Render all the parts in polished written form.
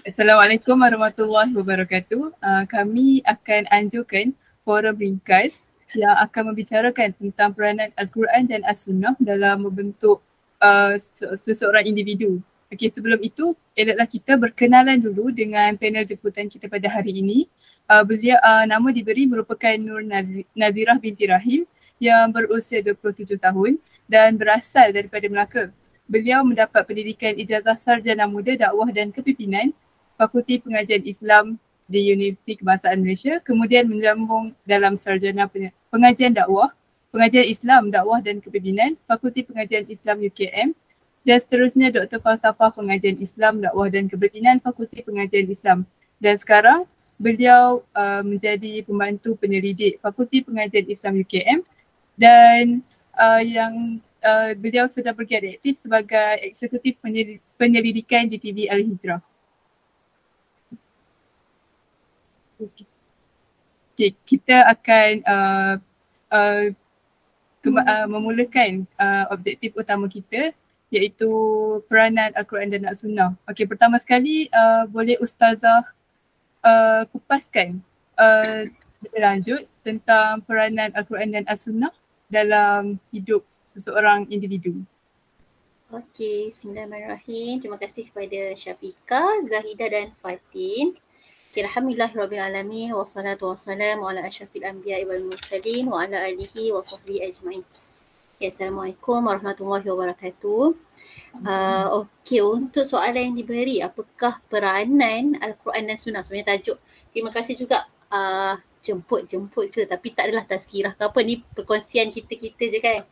Assalamualaikum warahmatullahi wabarakatuh. Kami akan anjurkan forum ringkas yang akan membicarakan tentang peranan Al-Quran dan As-Sunnah dalam membentuk seseorang individu. Okey, sebelum itu eloklah kita berkenalan dulu dengan panel jemputan kita pada hari ini. Beliau nama diberi merupakan Nur Nazirah binti Rahim yang berusia 27 tahun dan berasal daripada Melaka. Beliau mendapat pendidikan ijazah sarjana muda dakwah dan kepimpinan Fakulti Pengajian Islam di Universiti Kebangsaan Malaysia, kemudian menyambung dalam sarjana pengajian dakwah, pengajian Islam, dakwah dan kepimpinan, Fakulti Pengajian Islam UKM, dan seterusnya Dr. Falsafah Pengajian Islam, dakwah dan kepimpinan, Fakulti Pengajian Islam. Dan sekarang beliau menjadi pembantu penyelidik Fakulti Pengajian Islam UKM dan beliau sudah bergiat aktif sebagai eksekutif penyelidikan di TV Al-Hijrah. Okay, kita akan memulakan objektif utama kita iaitu peranan Al-Quran dan As-Sunnah. Okey, pertama sekali boleh Ustazah kupaskan lebih lanjut tentang peranan Al-Quran dan As-Sunnah dalam hidup seseorang individu. Okey, bismillahirrahmanirrahim. Terima kasih kepada Syafiqah, Zahidah dan Fatin. Alhamdulillahirrabbilalamin wassalatu wassalamu ala asyrafil anbiya'i wal mursalin wa ala alihi wa sahbihi ajma'in. Assalamualaikum warahmatullahi wabarakatuh. Okey, untuk soalan yang diberi, apakah peranan Al-Quran dan Sunnah? Sebenarnya tajuk. Terima kasih juga jemput ke, tapi tak adalah tazkirah ke apa, ni perkongsian kita-kita je kan.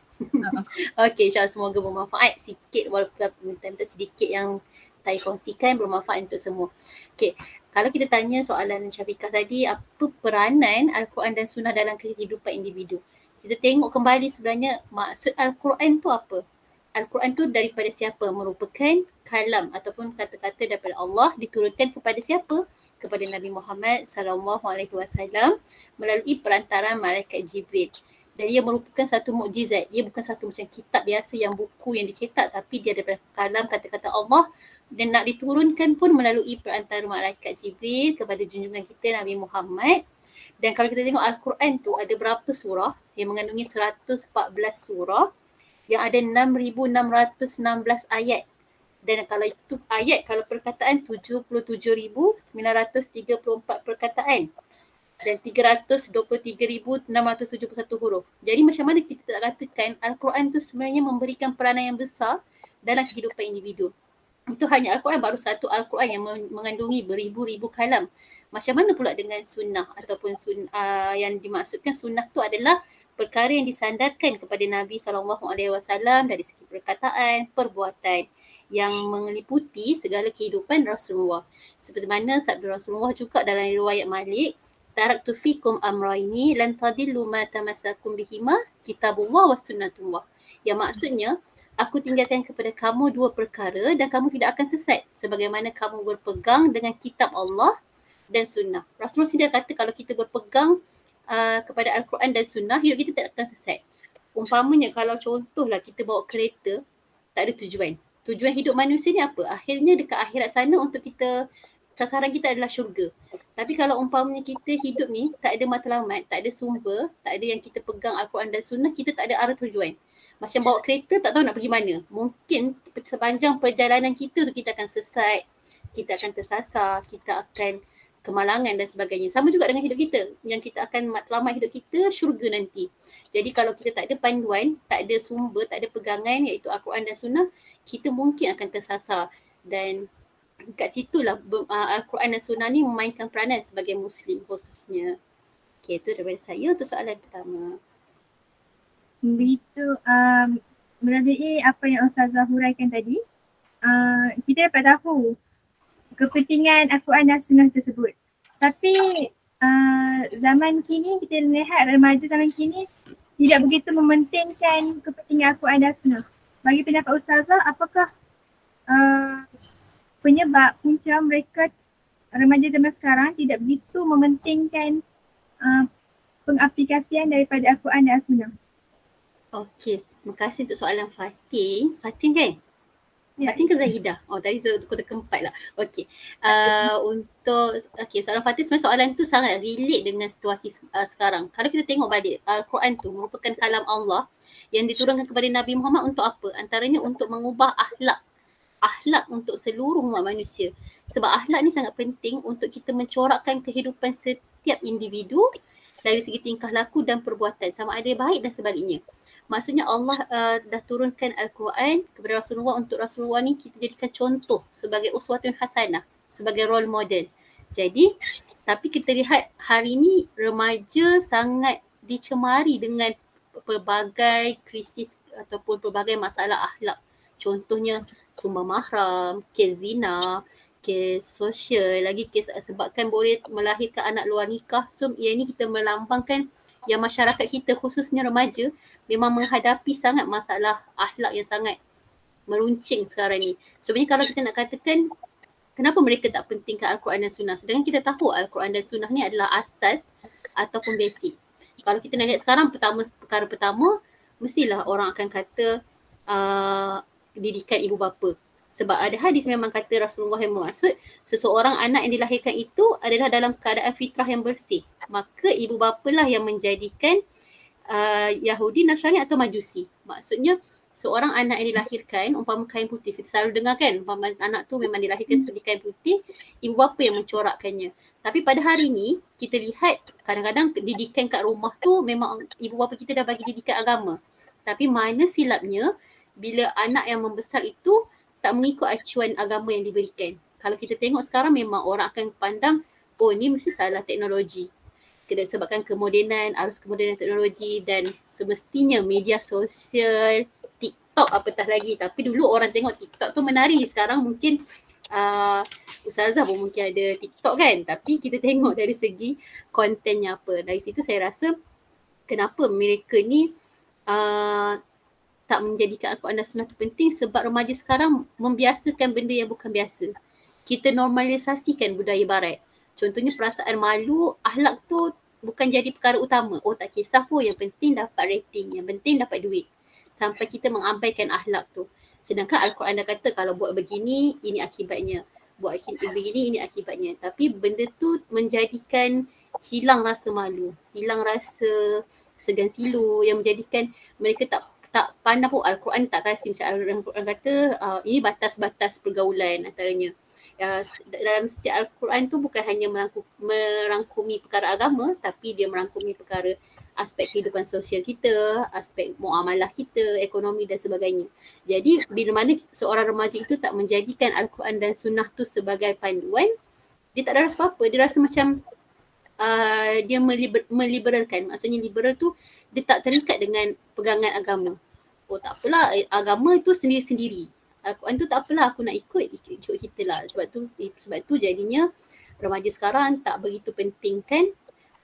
Okey, insyaAllah semoga bermanfaat sikit walaupun minta sedikit yang saya kongsikan bermanfaat untuk semua. Okey, kalau kita tanya soalan Syafiqah tadi, apa peranan Al-Quran dan Sunnah dalam kehidupan individu? Kita tengok kembali sebenarnya maksud Al-Quran tu apa? Al-Quran tu daripada siapa? Merupakan kalam ataupun kata-kata daripada Allah diturunkan kepada siapa? Kepada Nabi Muhammad SAW melalui perantaran malaikat Jibril. Dan dia merupakan satu mukjizat. Dia bukan satu macam kitab biasa yang buku yang dicetak, tapi dia daripada kalam kata-kata Allah dan nak diturunkan pun melalui perantara malaikat Jibril kepada junjungan kita Nabi Muhammad. Dan kalau kita tengok Al-Quran tu ada berapa surah? Yang mengandungi 114 surah yang ada 6,616 ayat. Dan kalau itu ayat, kalau perkataan 77,934 perkataan dan 323,671 huruf. Jadi macam mana kita tak katakan Al-Quran tu sebenarnya memberikan peranan yang besar dalam kehidupan individu. Itu hanya Al-Quran, baru satu Al-Quran yang mengandungi beribu-ribu kalam. Macam mana pula dengan sunnah ataupun yang dimaksudkan sunnah tu adalah perkara yang disandarkan kepada Nabi SAW dari segi perkataan, perbuatan yang meliputi segala kehidupan Rasulullah. Seperti mana sabda Rasulullah juga dalam riwayat Malik, taraktu fikum amraini lan tadillu ma tamassakum bihima kitabullah wa sunnatullah. Yang maksudnya, aku tinggalkan kepada kamu dua perkara dan kamu tidak akan sesat sebagaimana kamu berpegang dengan kitab Allah dan sunnah. Rasulullah sendiri kata kalau kita berpegang kepada Al-Quran dan sunnah, hidup kita tak akan sesat. Umpamanya kalau contohlah kita bawa kereta, tak ada tujuan. Tujuan hidup manusia ni apa? Akhirnya dekat akhirat sana untuk kita, sasaran kita adalah syurga. Tapi kalau umpamanya kita hidup ni tak ada matlamat, tak ada sumber, tak ada yang kita pegang Al-Quran dan sunnah, kita tak ada arah tujuan. Macam bawa kereta tak tahu nak pergi mana. Mungkin sepanjang perjalanan kita tu kita akan sesat, kita akan tersasar, kita akan kemalangan dan sebagainya. Sama juga dengan hidup kita. Yang kita akan matlamat hidup kita syurga nanti. Jadi kalau kita tak ada panduan, tak ada sumber, tak ada pegangan iaitu Al-Quran dan Sunnah, kita mungkin akan tersasar. Dan kat situlah Al-Quran dan Sunnah ni memainkan peranan sebagai Muslim khususnya. Okay, itu daripada saya untuk soalan pertama. Begitu melalui apa yang Ustazah huraikan tadi, kita dapat tahu kepentingan Al-Quran dan Sunnah tersebut. Tapi zaman kini, kita lihat remaja zaman kini tidak begitu mementingkan kepentingan Al-Quran dan Sunnah. Bagi pendapat Ustazah, apakah penyebab punca mereka remaja zaman sekarang tidak begitu mementingkan pengaplikasian daripada Al-Quran dan Sunnah? Okey, terima kasih untuk soalan Fatin. Fatin kan? Fatin ke Zahidah? Oh tadi tu kota keempat lah. Okey. Soalan Fatin sebenarnya soalan tu sangat relate dengan situasi sekarang. Kalau kita tengok balik, Al-Quran tu merupakan kalam Allah yang diturunkan kepada Nabi Muhammad untuk apa? Antaranya untuk mengubah akhlak untuk seluruh umat manusia. Sebab akhlak ni sangat penting untuk kita mencorakkan kehidupan setiap individu dari segi tingkah laku dan perbuatan, sama ada baik dan sebaliknya. Maksudnya Allah dah turunkan Al-Quran kepada Rasulullah untuk Rasulullah ni kita jadikan contoh sebagai uswatun hasanah, sebagai role model. Jadi, tapi kita lihat hari ni remaja sangat dicemari dengan pelbagai krisis ataupun pelbagai masalah akhlak. Contohnya sumbang mahram, kes zina, kes sosial, lagi kes sebabkan boleh melahirkan anak luar nikah. So yang ni kita melambangkan yang masyarakat kita khususnya remaja memang menghadapi sangat masalah akhlak yang sangat meruncing sekarang ni. Sebenarnya kalau kita nak katakan kenapa mereka tak pentingkan Al-Quran dan Sunnah, sedangkan kita tahu Al-Quran dan Sunnah ni adalah asas ataupun basic. Kalau kita nak lihat sekarang, perkara pertama mestilah orang akan kata didikan ibu bapa. Sebab ada hadis memang kata Rasulullah yang bermaksud seseorang anak yang dilahirkan itu adalah dalam keadaan fitrah yang bersih. Maka ibu bapalah yang menjadikan Yahudi, Nasrani atau Majusi. Maksudnya seorang anak yang dilahirkan umpama kain putih, kita selalu dengar kan, umpama anak tu memang dilahirkan seperti kain putih, ibu bapa yang mencorakkannya. Tapi pada hari ni kita lihat kadang-kadang didikan kat rumah tu memang ibu bapa kita dah bagi didikan agama. Tapi mana silapnya bila anak yang membesar itu tak mengikut acuan agama yang diberikan. Kalau kita tengok sekarang memang orang akan pandang, oh ni mesti salah teknologi. Sebabkan kemodenan, arus kemodenan teknologi dan semestinya media sosial, TikTok apatah lagi. Tapi dulu orang tengok TikTok tu menari, sekarang mungkin Ustazah pun mungkin ada TikTok kan. Tapi kita tengok dari segi kontennya apa. Dari situ saya rasa kenapa mereka ni tak menjadikan Al-Quran dan Sunnah tu penting, sebab remaja sekarang membiasakan benda yang bukan biasa. Kita normalisasikan budaya barat. Contohnya perasaan malu, akhlak tu bukan jadi perkara utama. Oh tak kisah pun, yang penting dapat rating, yang penting dapat duit. Sampai kita mengabaikan akhlak tu. Sedangkan Al-Quran dah kata kalau buat begini, ini akibatnya. Buat begini, ini akibatnya. Tapi benda tu menjadikan hilang rasa malu, hilang rasa segan silu, yang menjadikan mereka tak pandang pun Al-Quran tak kasih. Macam Al-Quran kata ini batas-batas pergaulan antaranya. Dalam setiap Al-Quran tu bukan hanya merangkumi perkara agama, tapi dia merangkumi perkara aspek kehidupan sosial kita, aspek muamalah kita, ekonomi dan sebagainya. Jadi bila mana seorang remaja itu tak menjadikan Al-Quran dan Sunnah tu sebagai panduan, dia tak ada rasa apa-apa. Dia rasa macam dia meliberalkan. Maksudnya liberal tu dia tak terikat dengan pegangan agama. Oh tak apalah, agama itu sendiri-sendiri. Al-Quran tu tak apalah, aku nak ikut kita lah. Sebab tu jadinya remaja sekarang tak begitu pentingkan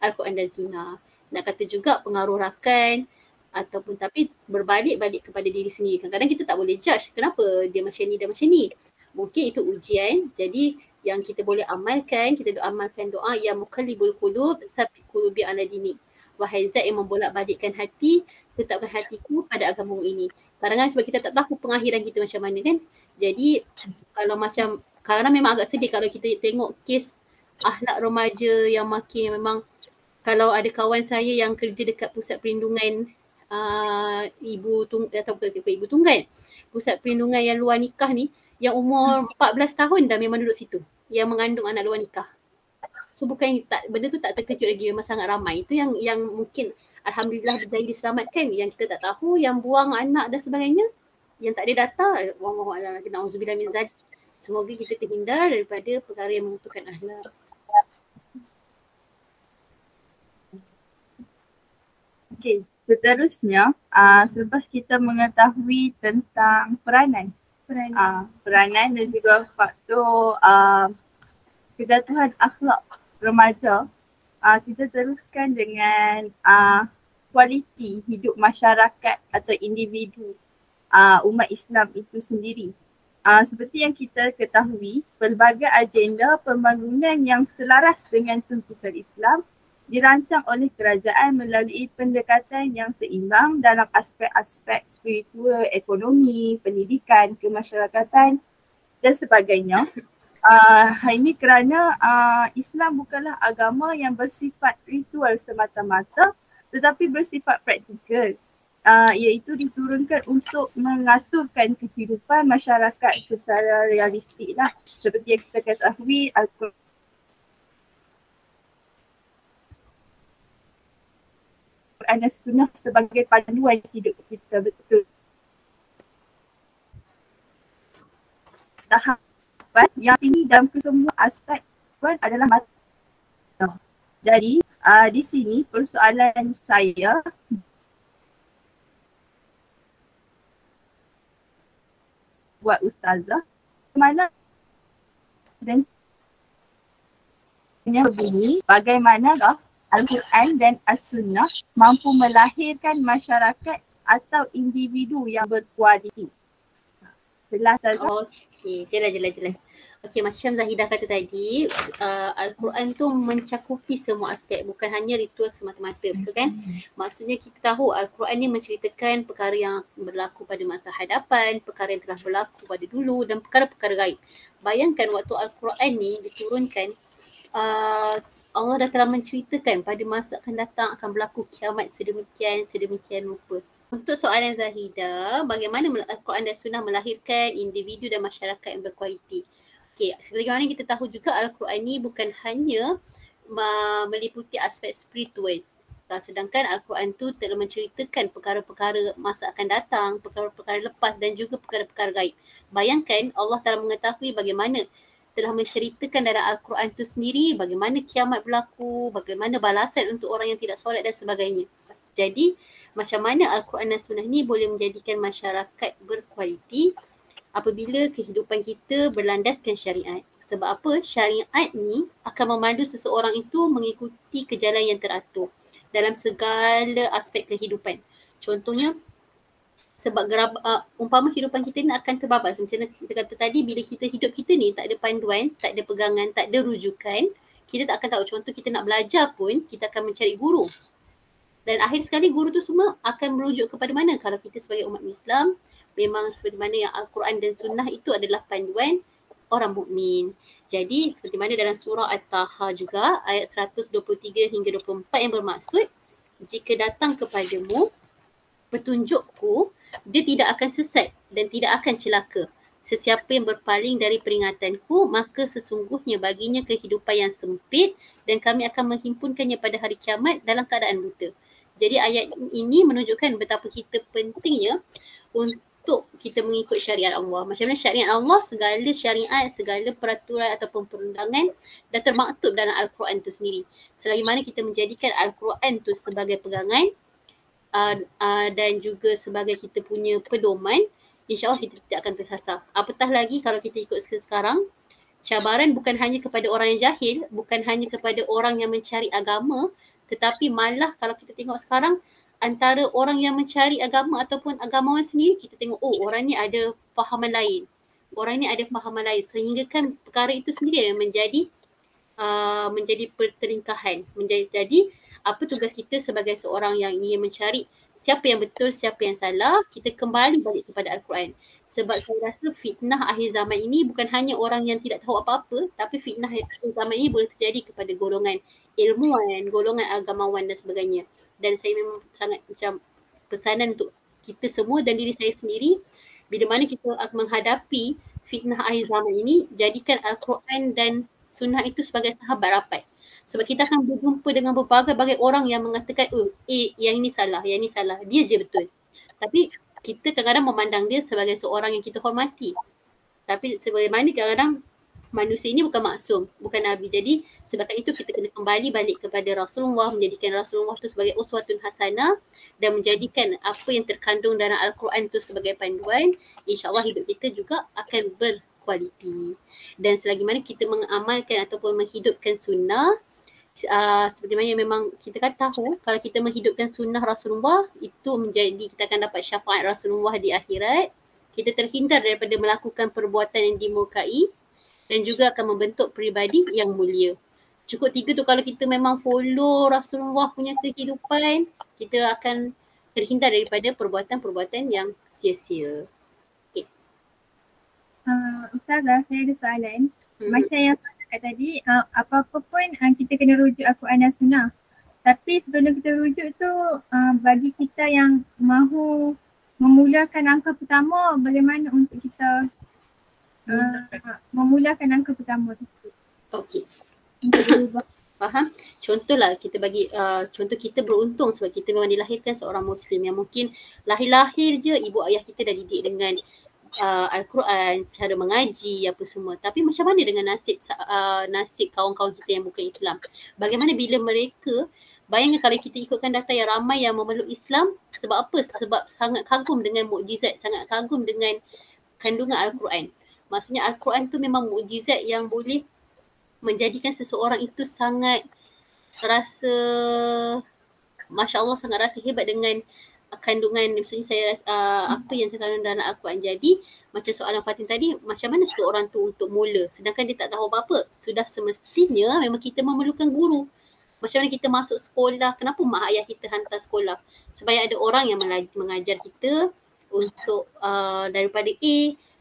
Al-Quran dan Sunnah. Nak kata juga pengaruh rakan ataupun, tapi berbalik kepada diri sendiri. Kadang-kadang kita tak boleh judge kenapa dia macam ni dan macam ni. Mungkin itu ujian. Jadi yang kita boleh amalkan, kita amalkan doa ya muqallibul qulub tsabbit qulubi ala dinik. Wahai Zat yang membolak-balikkan hati, tetapkan hatiku pada agamamu ini. Kadang-kadang sebab kita tak tahu pengakhiran kita macam mana kan. Jadi kalau macam, kadang-kadang memang agak sedih kalau kita tengok kes akhlak remaja yang makin memang, kalau ada kawan saya yang kerja dekat pusat perlindungan ibu tunggal, pusat perlindungan yang luar nikah ni, yang umur 14 tahun dah memang duduk situ, yang mengandung anak luar nikah. So bukan benda tu tak terkejut lagi, memang sangat ramai. Itu yang mungkin alhamdulillah berjaya diselamatkan. Yang kita tak tahu, yang buang anak dan sebagainya, yang tak ada data, wallahualam, na'udzubillah min zalik. Semoga kita terhindar daripada perkara yang mengutukkan akhlak. Okey, seterusnya selepas kita mengetahui tentang peranan dan juga faktor kejatuhan akhlak remaja, kita teruskan dengan kualiti hidup masyarakat atau individu umat Islam itu sendiri. Seperti yang kita ketahui, pelbagai agenda pembangunan yang selaras dengan tuntutan Islam dirancang oleh kerajaan melalui pendekatan yang seimbang dalam aspek-aspek spiritual, ekonomi, pendidikan, kemasyarakatan dan sebagainya. Hal ini kerana Islam bukanlah agama yang bersifat ritual semata-mata tetapi bersifat praktikal, iaitu diturunkan untuk mengaturkan kehidupan masyarakat secara realistik lah. Seperti yang kita ketahui, Al-Quran dan Sunnah sebagai panduan hidup kita betul. Tahapan yang tinggi dalam kesemua aspek pun adalah mata. Jadi di sini persoalan saya buat ustazah, mana dan begini, bagaimanakah Al-Quran dan As-Sunnah mampu melahirkan masyarakat atau individu yang berkualiti. Jelas tak? Okey, jelas. Okey, macam Zahidah kata tadi, Al-Quran tu mencakupi semua aspek, bukan hanya ritual semata-mata, betul kan? Maksudnya kita tahu Al-Quran ni menceritakan perkara yang berlaku pada masa hadapan, perkara yang telah berlaku pada dulu dan perkara-perkara gaib. Bayangkan waktu Al-Quran ni diturunkan, Allah dah telah menceritakan pada masa akan datang akan berlaku kiamat sedemikian rupa. Untuk soalan Zahidah, bagaimana Al-Quran dan Sunnah melahirkan individu dan masyarakat yang berkualiti? Okey, seperti mana kita tahu juga Al-Quran ni bukan hanya meliputi aspek spiritual. Sedangkan Al-Quran tu telah menceritakan perkara-perkara masa akan datang, perkara-perkara lepas dan juga perkara-perkara gaib. Bayangkan Allah telah mengetahui bagaimana telah menceritakan dalam Al-Quran itu sendiri bagaimana kiamat berlaku, bagaimana balasan untuk orang yang tidak solat dan sebagainya. Jadi macam mana Al-Quran dan Sunnah ni boleh menjadikan masyarakat berkualiti apabila kehidupan kita berlandaskan syariat. Sebab apa? Syariat ni akan memandu seseorang itu mengikuti ke jalan yang teratur dalam segala aspek kehidupan. Contohnya, sebab umpama kehidupan kita ni akan terbabas. Macam kita kata tadi, bila kita hidup kita ni tak ada panduan, tak ada pegangan, tak ada rujukan, kita tak akan tahu. Contoh kita nak belajar pun, kita akan mencari guru. Dan akhir sekali guru tu semua akan merujuk kepada mana? Kalau kita sebagai umat Islam, memang seperti mana yang Al-Quran dan Sunnah itu adalah panduan orang mukmin. Jadi seperti mana dalam surah At-Taha juga, ayat 123 hingga 24 yang bermaksud, jika datang kepadamu petunjukku, dia tidak akan sesat dan tidak akan celaka. Sesiapa yang berpaling dari peringatanku, maka sesungguhnya baginya kehidupan yang sempit dan kami akan menghimpunkannya pada hari kiamat dalam keadaan buta. Jadi ayat ini menunjukkan betapa kita pentingnya untuk kita mengikut syariat Allah. Macam mana syariat Allah, segala syariat, segala peraturan ataupun perundangan dah termaktub dalam Al-Quran itu sendiri. Selagi mana kita menjadikan Al-Quran itu sebagai pegangan, dan juga sebagai kita punya pedoman, insya-Allah kita tidak akan tersasar. Apatah lagi kalau kita ikut sekarang, cabaran bukan hanya kepada orang yang jahil, bukan hanya kepada orang yang mencari agama, tetapi malah kalau kita tengok sekarang, antara orang yang mencari agama ataupun agamawan sendiri, kita tengok orang ni ada fahaman lain. Orang ni ada fahaman lain, sehingga kan perkara itu sendiri yang menjadi pertelingkahan. Jadi apa tugas kita sebagai seorang yang ingin mencari siapa yang betul, siapa yang salah, kita kembali balik kepada Al-Quran. Sebab saya rasa fitnah akhir zaman ini bukan hanya orang yang tidak tahu apa-apa, tapi fitnah akhir zaman ini boleh terjadi kepada golongan ilmuwan, golongan agamawan dan sebagainya. Dan saya memang sangat macam pesanan untuk kita semua dan diri saya sendiri, bila mana kita menghadapi fitnah akhir zaman ini, jadikan Al-Quran dan Sunnah itu sebagai sahabat rapat. Sebab kita akan berjumpa dengan berbagai-bagai orang yang mengatakan, yang ini salah, yang ini salah. Dia je betul. Tapi kita kadang-kadang memandang dia sebagai seorang yang kita hormati. Tapi sebagaimana kadang-kadang manusia ini bukan maksum, bukan Nabi. Jadi sebab itu kita kena kembali balik kepada Rasulullah, menjadikan Rasulullah itu sebagai uswatun hasanah dan menjadikan apa yang terkandung dalam Al-Quran itu sebagai panduan. InsyaAllah hidup kita juga akan berkualiti. Dan selagi mana kita mengamalkan ataupun menghidupkan sunnah, seperti mana memang kita kan tahu kalau kita menghidupkan sunnah Rasulullah itu menjadi kita akan dapat syafaat Rasulullah di akhirat, kita terhindar daripada melakukan perbuatan yang dimurkai dan juga akan membentuk peribadi yang mulia. Cukup 3 tu kalau kita memang follow Rasulullah punya kehidupan, kita akan terhindar daripada perbuatan-perbuatan yang sia-sia. Ustazah, saya ada soalan. Macam yang saya cakap tadi, apa-apa pun kita kena rujuk Al-Quran dan Sunnah. Tapi sebelum kita rujuk tu, bagi kita yang mahu memulakan langkah pertama, bagaimana untuk kita memulakan langkah pertama tersebut? Okey. Untuk berubah. Faham? Contohlah kita bagi contoh kita beruntung sebab kita memang dilahirkan seorang Muslim yang mungkin lahir-lahir je ibu ayah kita dah didik dengan Al-Quran, cara mengaji apa semua. Tapi macam mana dengan nasib kawan-kawan kita yang bukan Islam? Bagaimana bila mereka, bayangkan kalau kita ikutkan data yang ramai yang memeluk Islam, sebab apa? Sebab sangat kagum dengan mukjizat, sangat kagum dengan kandungan Al-Quran. Maksudnya Al-Quran tu memang mukjizat yang boleh menjadikan seseorang itu sangat rasa Masya Allah, sangat rasa hebat dengan kandungan, maksudnya saya rasa apa yang terkandung dalam Al-Quran. Jadi macam soalan Fatin tadi, macam mana seseorang tu untuk mula sedangkan dia tak tahu apa-apa? Sudah semestinya memang kita memerlukan guru. Macam mana kita masuk sekolah, kenapa mak ayah kita hantar sekolah? Supaya ada orang yang mengajar kita untuk daripada A,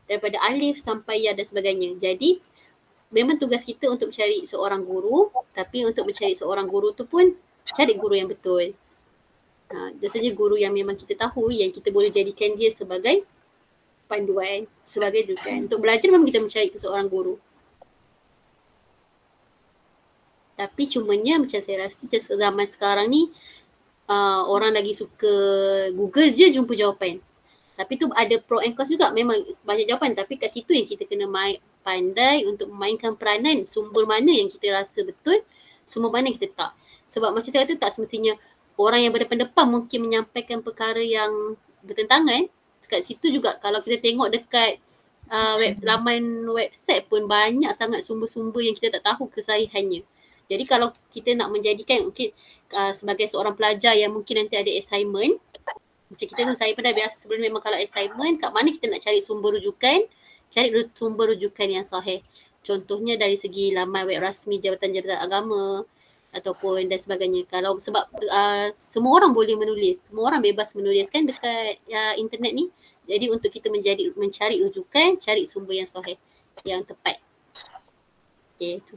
daripada alif sampai ya dan sebagainya. Jadi memang tugas kita untuk mencari seorang guru, tapi untuk mencari seorang guru tu pun cari guru yang betul. Biasanya guru yang memang kita tahu, yang kita boleh jadikan dia sebagai panduan, sebagai rujukan. Untuk belajar memang kita mencari seorang guru. Tapi cumanya macam saya rasa zaman sekarang ni orang lagi suka Google je jumpa jawapan. Tapi tu ada pro and cons juga, memang banyak jawapan, tapi kat situ yang kita kena pandai untuk memainkan peranan sumber mana yang kita rasa betul, sumber mana yang kita tak. Sebab macam saya kata, tak semestinya orang yang berdepan-depan mungkin menyampaikan perkara yang bertentangan. Kat situ juga kalau kita tengok dekat laman website pun banyak sangat sumber-sumber yang kita tak tahu kesahihannya. Jadi kalau kita nak menjadikan mungkin sebagai seorang pelajar yang mungkin nanti ada assignment, macam kita saya pernah biasa sebelum memang kalau assignment, kat mana kita nak cari sumber rujukan, cari sumber rujukan yang sahih. Contohnya dari segi laman web rasmi Jabatan Agama ataupun dan sebagainya. Kalau sebab semua orang boleh menulis, semua orang bebas menulis kan dekat internet ni. Jadi untuk kita mencari rujukan, cari sumber yang sahih, yang tepat. Okay, tu.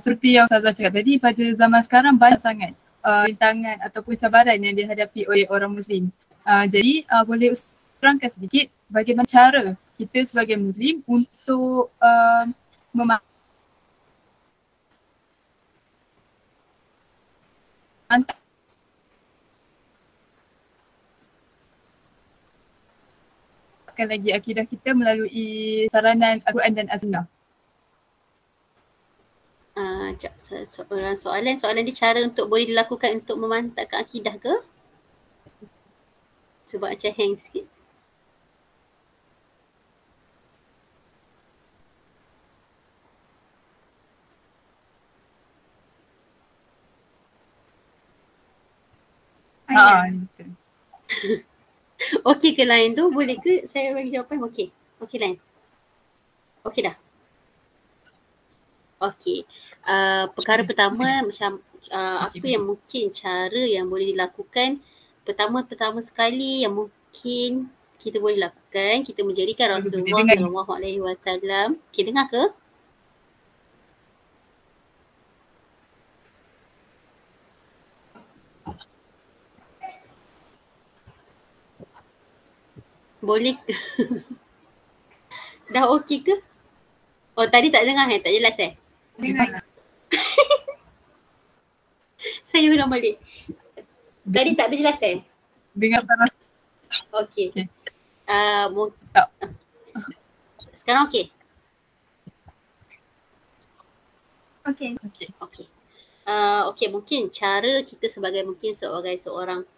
Seperti yang Ustazah cakap tadi, pada zaman sekarang banyak sangat rintangan ataupun cabaran yang dihadapi oleh orang Muslim. Jadi boleh Ustaz terangkan sedikit bagaimana cara kita sebagai Muslim untuk memantapkan lagi akidah kita melalui saranan Al-Quran dan As-Sunnah. Soalan dia cara untuk boleh dilakukan untuk memantapkan akidah ke? Sebab macam hang sikit. Okey ke lain tu? Boleh ke saya bagi jawapan? Okey. Okey lain. Okey dah. Okey. Perkara pertama macam apa yang mungkin cara yang boleh dilakukan. Pertama sekali yang mungkin kita boleh lakukan, kita menjadikan Rasulullah SAW. Okey, dengar ke? Boleh ke? Dah okey ke? Oh tadi tak dengar tak jelas Dengar. Saya ulang balik. Tadi tak ada jelas Dengar terus. Okey. Sekarang okey? Okey. Okey. Okey, mungkin cara kita sebagai seorang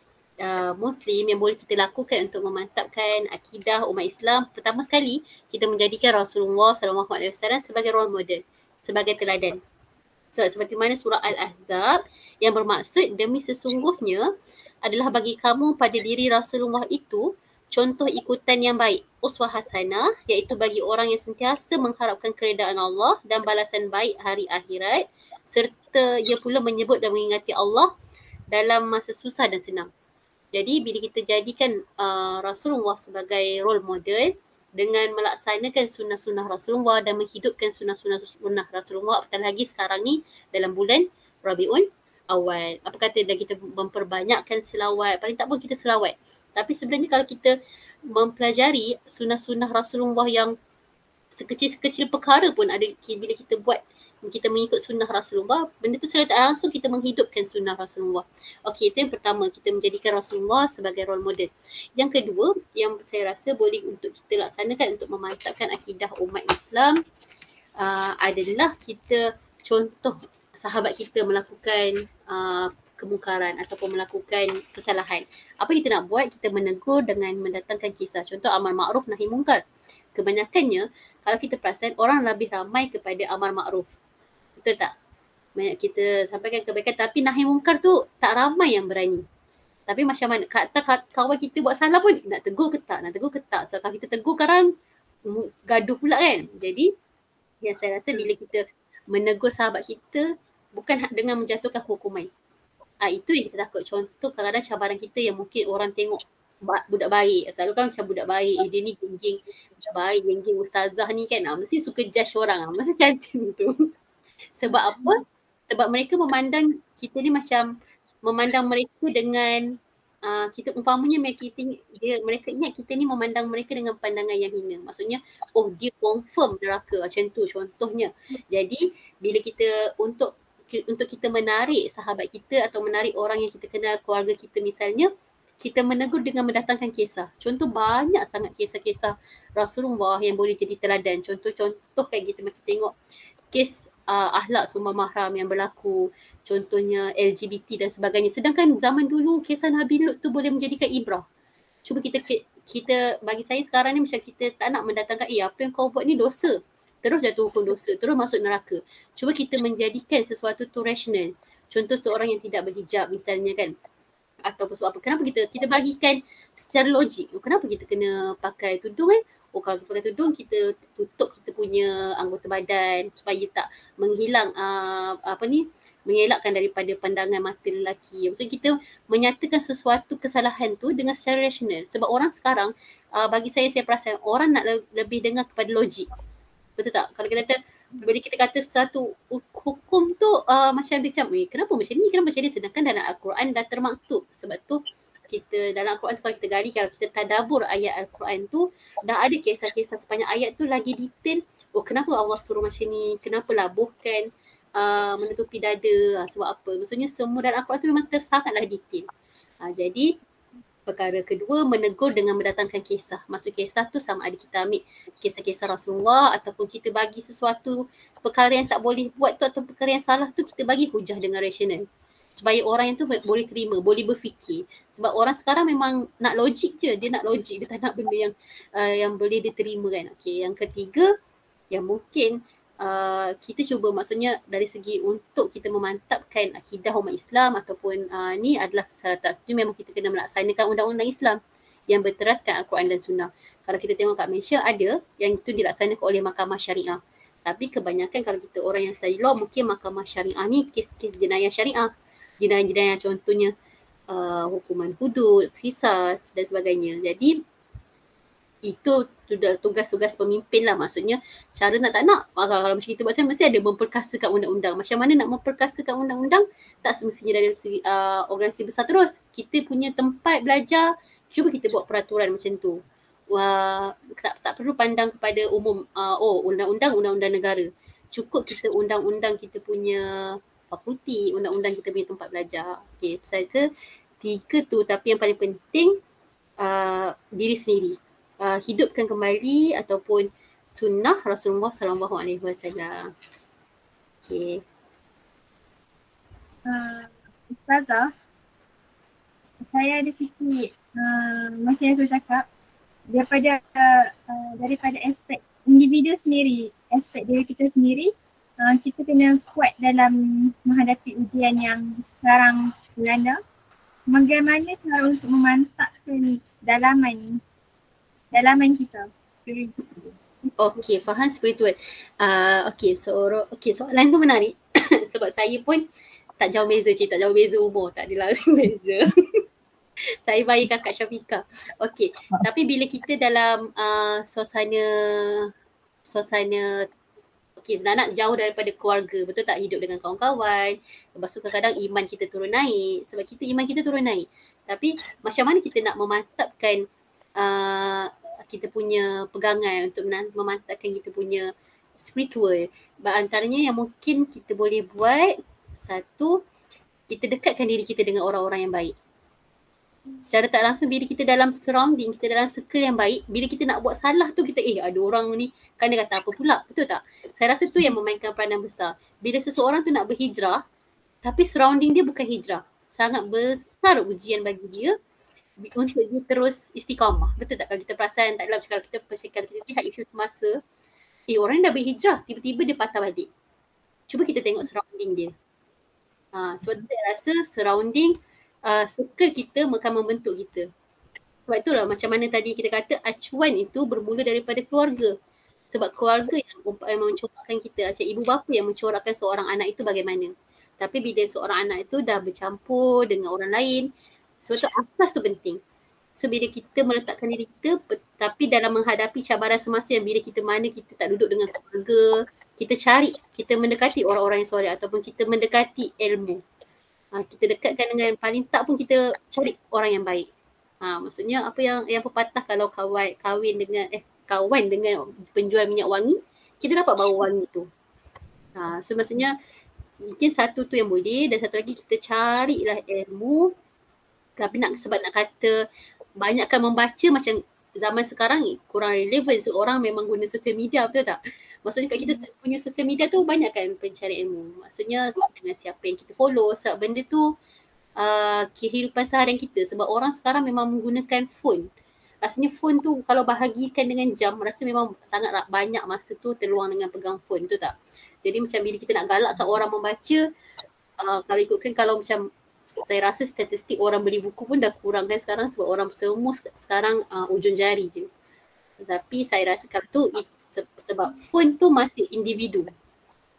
Muslim yang boleh kita lakukan untuk memantapkan akidah umat Islam, pertama sekali kita menjadikan Rasulullah SAW sebagai role model, sebagai teladan. So, seperti mana surah Al-Ahzab yang bermaksud demi sesungguhnya adalah bagi kamu pada diri Rasulullah itu contoh ikutan yang baik, uswah hasanah, iaitu bagi orang yang sentiasa mengharapkan keredaan Allah dan balasan baik hari akhirat, serta ia pula menyebut dan mengingati Allah dalam masa susah dan senang. Jadi bila kita jadikan Rasulullah sebagai role model dengan melaksanakan sunnah-sunnah Rasulullah dan menghidupkan sunnah-sunnah Rasulullah, apatah lagi sekarang ni dalam bulan Rabiul Awal. Apa kata dah kita memperbanyakkan selawat, paling tak pun kita selawat. Tapi sebenarnya kalau kita mempelajari sunnah-sunnah Rasulullah yang sekecil-sekecil perkara pun ada, bila kita buat, kita mengikut sunnah Rasulullah, benda tu secara tak langsung kita menghidupkan sunnah Rasulullah. Okey, itu yang pertama, kita menjadikan Rasulullah sebagai role model. Yang kedua, yang saya rasa boleh untuk kita laksanakan untuk memantapkan akidah umat Islam adalah kita contoh sahabat kita melakukan kemungkaran ataupun melakukan kesalahan. Apa kita nak buat? Kita menegur dengan mendatangkan kisah. Contoh amar ma'ruf nahi mungkar. Kebanyakannya kalau kita perasan orang lebih ramai kepada amar ma'ruf. Betul tak? Banyak kita sampaikan kebaikan tapi nahi mungkar tu tak ramai yang berani. Tapi macam mana kata kawan kita buat salah pun nak tegur ke tak? Nak tegur ke tak? So kalau kita tegur sekarang gaduh pula kan. Jadi yang saya rasa bila kita menegur sahabat kita bukan dengan menjatuhkan hukuman. Itu yang kita takut. Contoh kadang-kadang cabaran kita yang mungkin orang tengok budak baik. Selalu kan macam budak baik. Dia ni geng-geng budak baik, geng-geng ustazah ni kan. Mesti suka judge orang. Mesti macam tu. Sebab apa? Sebab mereka memandang kita ni macam memandang mereka dengan kita umpamanya mereka ingat kita ni memandang mereka dengan pandangan yang hina. Maksudnya dia confirm neraka macam tu contohnya. Jadi bila kita untuk kita menarik sahabat kita atau menarik orang yang kita kenal, keluarga kita misalnya, kita menegur dengan mendatangkan kisah. Contoh banyak sangat kisah-kisah Rasulullah yang boleh jadi teladan. Contoh kayak kita macam tengok kes akhlak sumber mahram yang berlaku, contohnya LGBT dan sebagainya. Sedangkan zaman dulu kisah Nabi Lut tu boleh menjadikan ibrah. Cuba kita bagi saya sekarang ni macam kita tak nak mendatangkan apa yang kau buat ni dosa. Terus jatuh hukum dosa, terus masuk neraka. Cuba kita menjadikan sesuatu tu rasional. Contoh seorang yang tidak berhijab misalnya kan. Ataupun sebab apa. Kenapa kita bagikan secara logik. Kenapa kita kena pakai tudung kan? Kalau kita pakai tudung, kita tutup kita punya anggota badan supaya tak menghilang mengelakkan daripada pandangan mata lelaki. Maksudnya kita menyatakan sesuatu kesalahan tu dengan secara rasional. Sebab orang sekarang, bagi saya perasan orang nak lebih dengar kepada logik. Betul tak? Kalau kita kata, bila kita kata satu hukum tu macam dia macam, kenapa macam ni? Sedangkan dalam Al-Quran dah termaktub. Sebab tu kita dalam Al-Quran tu kalau kita gali, kalau kita tadabbur ayat Al-Quran tu, dah ada kisah-kisah sepanjang ayat tu lagi detail. Kenapa Allah suruh macam ni? Kenapa labuhkan menutupi dada? Sebab apa? Maksudnya semua dalam Al-Quran tu memang sangatlah detail. Jadi perkara kedua, menegur dengan mendatangkan kisah. Maksud kisah tu sama ada kita ambil kisah-kisah Rasulullah ataupun kita bagi sesuatu perkara yang tak boleh buat tu atau perkara yang salah tu kita bagi hujah dengan rasional. Supaya orang yang tu boleh terima, boleh berfikir. Sebab orang sekarang memang nak logik je. Dia nak logik, dia tak nak benda yang boleh diterima kan. Okey, yang ketiga yang mungkin kita cuba maksudnya dari segi untuk kita memantapkan akidah umat Islam ataupun ni adalah salah satu memang kita kena melaksanakan undang-undang Islam yang berteraskan Al-Quran dan Sunnah. Kalau kita tengok kat Malaysia ada yang itu dilaksanakan oleh mahkamah syariah. Tapi kebanyakan kalau kita orang yang study law, mungkin mahkamah syariah ni kes-kes jenayah syariah. Jenayah-jenayah contohnya hukuman hudud, qisas dan sebagainya. Jadi itu sudah tugas-tugas pemimpin lah. Maksudnya cara nak tak nak, kalau macam kita buat macam mesti ada memperkasakan undang-undang. Macam mana nak memperkasakan undang-undang? Tak semestinya dari organisasi besar terus. Kita punya tempat belajar, cuba kita buat peraturan macam tu. Tak perlu pandang kepada umum, undang-undang negara. Cukup kita undang-undang kita punya fakulti, undang-undang kita punya tempat belajar. Okay, saja 3 tu. Tapi yang paling penting diri sendiri. Hidupkan kembali ataupun sunnah Rasulullah SAW. Okay. Ustazah, saya ada sikit macam yang saya cakap, daripada aspek individu sendiri, aspek diri kita sendiri, kita kena kuat dalam menghadapi ujian yang sekarang melanda. Bagaimana cara untuk memantapkan dalaman dalaman kita. Okey, faham spiritual. Okey, soalan tu menarik sebab saya pun tak jauh beza, tak jauh beza umur, tak adalah beza. Saya bayi kakak Syafika. Okey, tapi bila kita dalam suasana okey, nak jauh daripada keluarga, betul tak, hidup dengan kawan-kawan, lepas tu kadang-kadang iman kita turun naik, sebab iman kita turun naik. Tapi macam mana kita nak memantapkan kita punya pegangan untuk memantapkan kita punya spiritual. Antaranya yang mungkin kita boleh buat, satu, kita dekatkan diri kita dengan orang-orang yang baik. Secara tak langsung bila kita dalam surrounding, kita dalam circle yang baik, bila kita nak buat salah tu kita ada orang ni kan dia kata apa pula, betul tak? Saya rasa tu yang memainkan peranan besar. Bila seseorang tu nak berhijrah tapi surrounding dia bukan hijrah, sangat besar ujian bagi dia untuk dia terus istiqamah. Betul tak? Kalau kita perasan, tak adalah kalau kita lihat isu semasa, orang dah berhijrah, tiba-tiba dia patah balik. Cuba kita tengok surrounding dia. Sebab tu saya rasa surrounding, circle kita akan membentuk kita. Sebab itulah macam mana tadi kita kata acuan itu bermula daripada keluarga. Sebab keluarga yang mencorakkan kita, macam ibu bapa yang mencorakkan seorang anak itu bagaimana. Tapi bila seorang anak itu dah bercampur dengan orang lain, sebab tu asas tu penting. So bila kita meletakkan diri kita, tapi dalam menghadapi cabaran semasa yang bila kita tak duduk dengan keluarga, kita mendekati orang-orang yang soleh ataupun kita mendekati ilmu. Kita dekatkan dengan, paling tak pun kita cari orang yang baik. Maksudnya apa yang pepatah, kalau kawan dengan penjual minyak wangi, kita dapat bau wangi tu. So maksudnya mungkin satu tu yang boleh, dan satu lagi kita carilah ilmu. Tapi sebab nak kata banyakkan membaca, macam zaman sekarang kurang relevan. So orang memang guna sosial media, betul tak? Maksudnya kat kita punya sosial media tu banyak kan pencari ilmu. Maksudnya dengan siapa yang kita follow, sebab benda tu kehidupan seharian kita. Sebab orang sekarang memang menggunakan phone. Rasanya phone tu kalau bahagikan dengan jam, rasa memang sangat banyak masa tu terluang dengan pegang phone, betul tak? Jadi macam bila kita nak galakkan orang membaca, kalau macam saya rasa statistik orang beli buku pun dah kurang kan sekarang, sebab orang semua sekarang ujung jari je. Tapi saya rasa kalau tu sebab phone tu masih individu.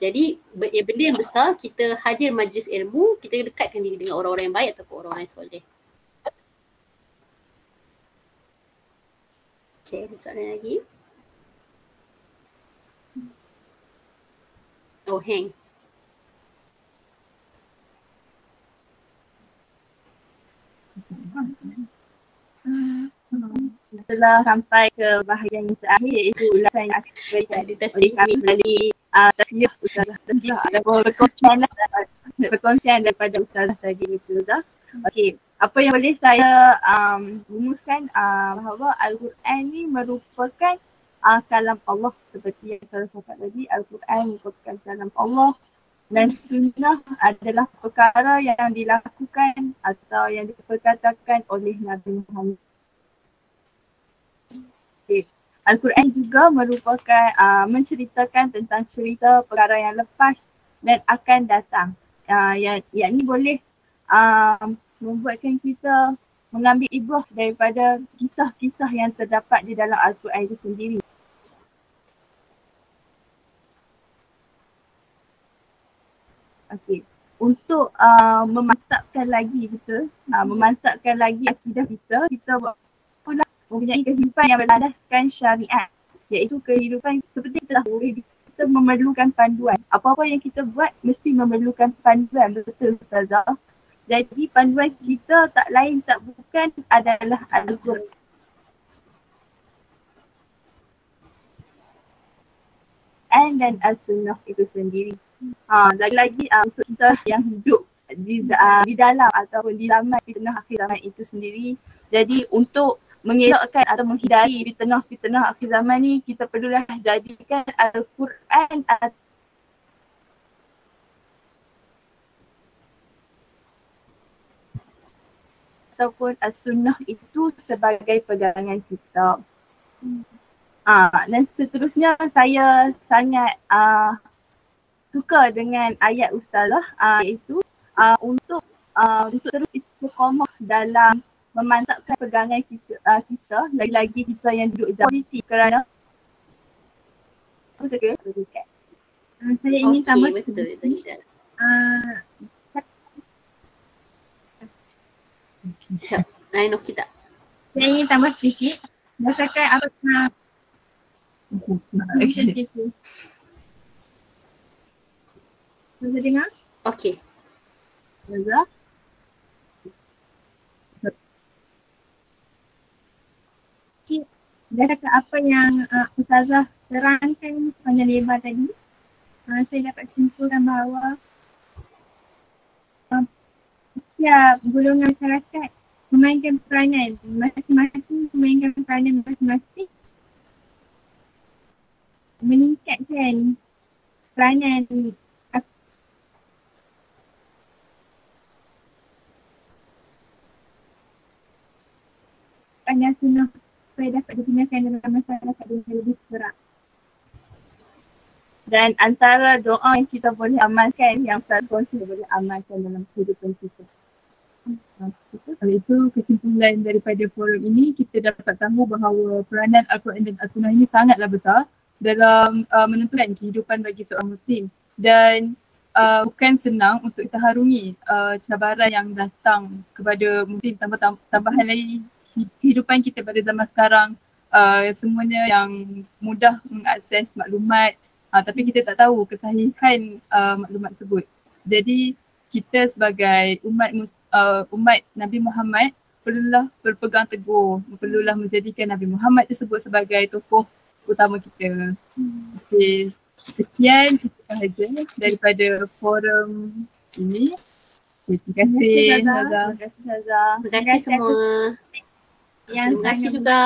Jadi benda yang besar, kita hadir majlis ilmu, kita dekatkan diri dengan orang-orang yang baik ataupun orang-orang yang soleh. Okay, ada soalan lagi? Oh, hang. Setelah sampai ke bahagian yang terakhir, iaitu ulasan yang akan diberikan oleh kami melalui tasliah Ustazah Tasliah ataupun perkongsian daripada Ustazah tadi, Ustazah. Okey, apa yang boleh saya rumuskan bahawa Al-Quran ni merupakan kalam Allah, seperti yang saya cakap tadi. Al-Quran merupakan kalam Allah dan sunnah adalah perkara yang dilakukan atau yang diperkatakan oleh Nabi Muhammad. Al-Quran juga merupakan menceritakan tentang cerita perkara yang lepas dan akan datang. Yang ini boleh membuatkan kita mengambil ibrah daripada kisah-kisah yang terdapat di dalam Al-Quran itu sendiri. Okey, untuk memantapkan lagi memantapkan lagi akidah kita buat pula mempunyai kehidupan yang berlandaskan syariat, iaitu kehidupan seperti kita tahu, kita memerlukan panduan. Apa-apa yang kita buat mesti memerlukan panduan, betul Ustazah? Jadi panduan kita tak lain tak bukan adalah Al-Quran dan As-Sunnah itu sendiri. Lagi-lagi untuk kita yang hidup di dalam ataupun di zaman fitnah akhir zaman itu sendiri. Jadi untuk mengelakkan atau menghindari fitnah akhir zaman ni, kita perlulah jadikan Al-Quran ataupun As-Sunnah itu sebagai pegangan kita. Dan seterusnya saya sangat suka dengan ayat Ustazah, iaitu untuk terus istiqamah dalam memantapkan pegangan kita, lagi-lagi kita yang duduk jauh positif kerana aku suka dekat. Saya ingin Okey, tambah betul sedikit. Ida. Sekejap, lain okey tak? Saya ingin tambah sedikit. Berdasarkan apa Okay. Bisa dengar? Okey. Azah? Berdasarkan apa yang Ustazah terangkan panjang lebar tadi, saya dapat simpulkan bahawa setiap golongan masyarakat memainkan peranan masing-masing, memainkan peranan masing-masing meningkatkan peranan Al-Quran Sunnah supaya dapat digunakan dalam masyarakat dengan lebih serak. Dan antara doa yang kita boleh amalkan, yang Ustaz kongsi boleh amalkan dalam kehidupan kita. Oleh itu kesimpulan daripada forum ini, kita dapat tahu bahawa peranan Al-Quran dan As-Sunnah ini sangatlah besar dalam menentukan kehidupan bagi seorang Muslim. Dan bukan senang untuk kita harungi cabaran yang datang kepada Muslim, tambahan lagi kehidupan kita pada zaman sekarang, semuanya yang mudah mengakses maklumat, tapi kita tak tahu kesahihan maklumat tersebut. Jadi kita sebagai umat Nabi Muhammad perlulah berpegang teguh, perlulah menjadikan Nabi Muhammad tersebut sebagai tokoh utama kita. Okey, sekian itu sahaja daripada forum ini. Terima kasih Ustazah. Terima kasih semua. yang Terima kasih sangat juga.